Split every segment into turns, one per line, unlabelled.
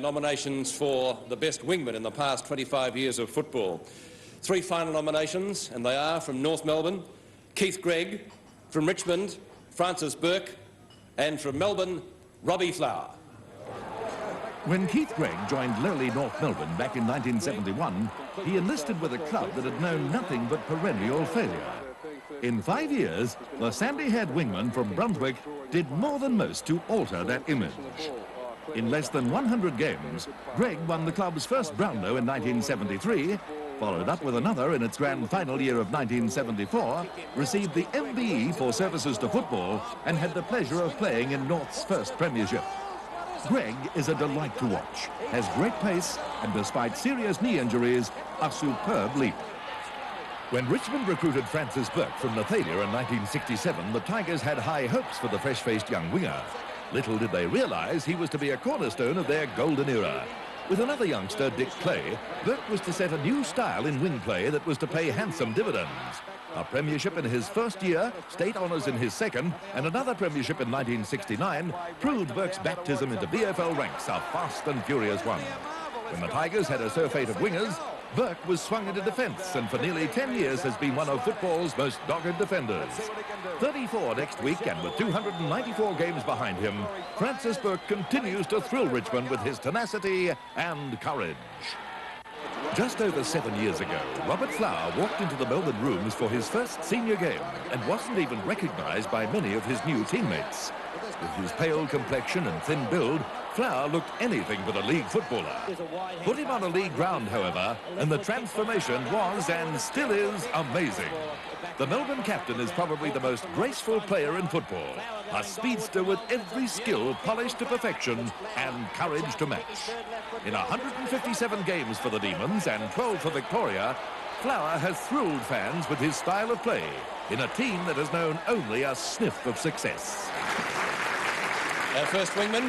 nominations for the best wingman in the past 25 years of football. 3 final nominations, and they are from North Melbourne, Keith Greig, from Richmond, Francis BOURKE, and from Melbourne, Robbie Flower.
When Keith Greig joined lowly North Melbourne back in 1971, he enlisted with a club that had known nothing but perennial failure. In 5 years, the sandy-haired wingman from Brunswick did more than most to alter that image. In less than 100 games, Greig won the club's first Brownlow in 1973, followed up with another in its grand final year of 1974, received the MBE for services to football, and had the pleasure of playing in North's first premiership. Greig is a delight to watch, has great pace, and despite serious knee injuries, a superb leap. When Richmond recruited Francis BOURKE from Nathalia in 1967, the Tigers had high hopes for the fresh-faced young winger. Little did they realise he was to be a cornerstone of their golden era. With another youngster, Dick Clay, BOURKE was to set a new style in wing play that was to pay handsome dividends. A premiership in his first year, state honours in his second, and another premiership in 1969 proved BOURKE's baptism into VFL ranks a fast and furious one. When the Tigers had a surfeit of wingers, BOURKE was swung into defence and for nearly 10 years has been one of football's most dogged defenders. 34 next week, and with 294 games behind him, Francis BOURKE continues to thrill Richmond with his tenacity and courage. Just over 7 years ago, Robert Flower walked into the Melbourne rooms for his first senior game and wasn't even recognised by many of his new teammates. With his pale complexion and thin build, Flower looked anything but a league footballer. Put him on a league ground, however, and the transformation was and still is amazing. The Melbourne captain is probably the most graceful player in football. A speedster with every skill polished to perfection and courage to match. In 157 games for the Demons and 12 for Victoria, Flower has thrilled fans with his style of play in a team that has known only a sniff of success.
Our first wingman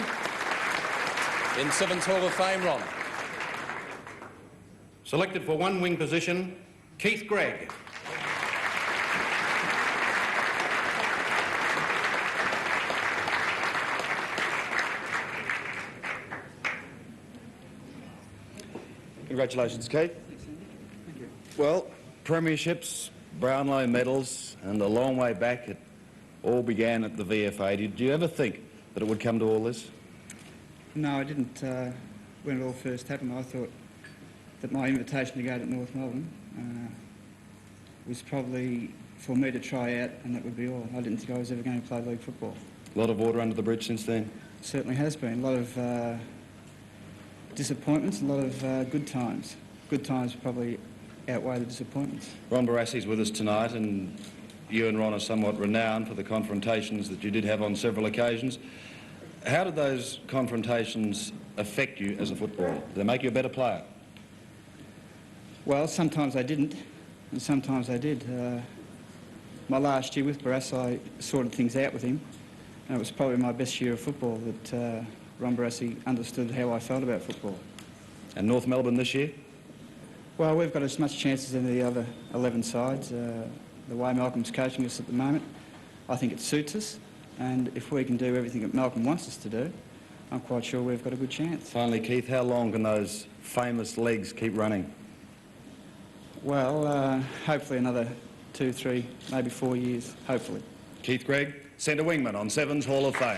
in Sevens Hall of Fame, Ron.
Selected for one wing position, Keith Greig.
Congratulations, Keith.
Thank you.
Well, premierships, Brownlow medals, and a long way back, it all began at the VFA. Did you ever think that it would come to all this?
No, I didn't. When it all first happened, I thought that my invitation to go to North Melbourne was probably for me to try out, and that would be all. I didn't think I was ever going to play league football.
A lot of water under the bridge since then?
Certainly has been. A lot of disappointments, a lot of good times. Good times probably outweigh the disappointments.
Ron Barassi's with us tonight, and you and Ron are somewhat renowned for the confrontations that you did have on several occasions. How did those confrontations affect you as a footballer? Did they make you a better player?
Well, sometimes I didn't, and sometimes I did. My last year with Barassi, I sorted things out with him, and it was probably my best year of football that Ron Barassi understood how I felt about football.
And North Melbourne this year?
Well, we've got as much chance as any of the other 11 sides. The way Malcolm's coaching us at the moment, I think it suits us. And if we can do everything that Malcolm wants us to do, I'm quite sure we've got a good chance.
Finally, Keith, how long can those famous legs keep running?
Well, hopefully another 2, 3, maybe 4 years, hopefully.
Keith Greig, centre wingman on Sevens Hall of Fame.